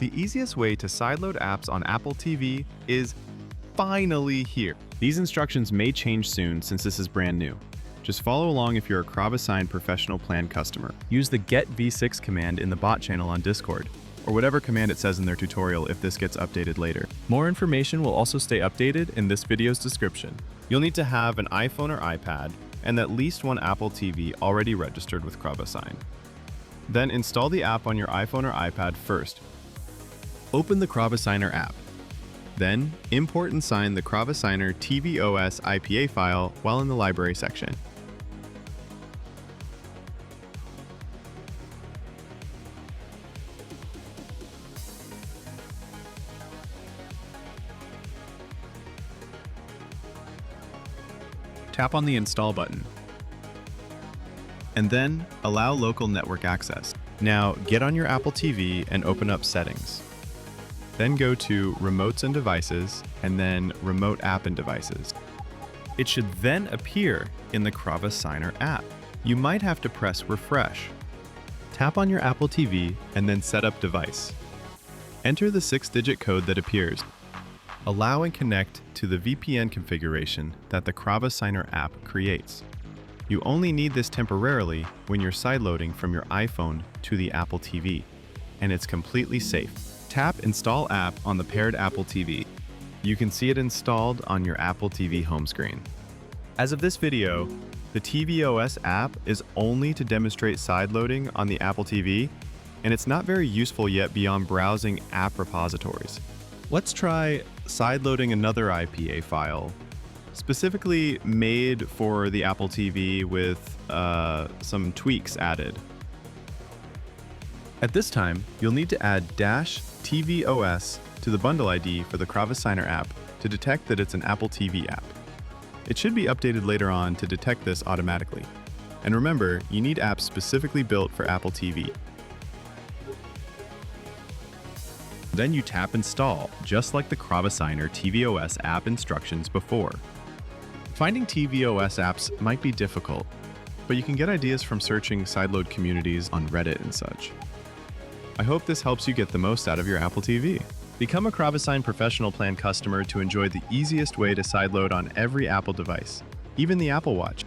The easiest way to sideload apps on Apple TV is finally here. These instructions may change soon since this is brand new. Just follow along if you're a CravAssign professional plan customer. Use the get v6 command in the bot channel on Discord, or whatever command it says in their tutorial if this gets updated later. More information will also stay updated in this video's description. You'll need to have an iPhone or iPad and at least one Apple TV already registered with CravAssign. Then install the app on your iPhone or iPad first. Open the CravAssigner app. Then import and sign the CravAssigner tvOS IPA file while in the library section. Tap on the Install button, and then allow local network access. Now get on your Apple TV and open up Settings. Then go to Remotes and Devices, and then Remote App and Devices. It should then appear in the CravAssigner app. You might have to press Refresh. Tap on your Apple TV and then Set Up Device. Enter the 6-digit code that appears. Allow and connect to the VPN configuration that the CravAssigner app creates. You only need this temporarily when you're sideloading from your iPhone to the Apple TV, and it's completely safe. Tap Install App on the paired Apple TV. You can see it installed on your Apple TV home screen. As of this video, the tvOS app is only to demonstrate sideloading on the Apple TV, and it's not very useful yet beyond browsing app repositories. Let's try sideloading another IPA file, specifically made for the Apple TV with some tweaks added. At this time, you'll need to add -tvOS to the bundle ID for the CravAssigner app to detect that it's an Apple TV app. It should be updated later on to detect this automatically. And remember, you need apps specifically built for Apple TV. Then you tap Install, just like the CravAssigner tvOS app instructions before. Finding tvOS apps might be difficult, but you can get ideas from searching sideload communities on Reddit and such. I hope this helps you get the most out of your Apple TV. Become a CravAssign professional plan customer to enjoy the easiest way to sideload on every Apple device, even the Apple Watch.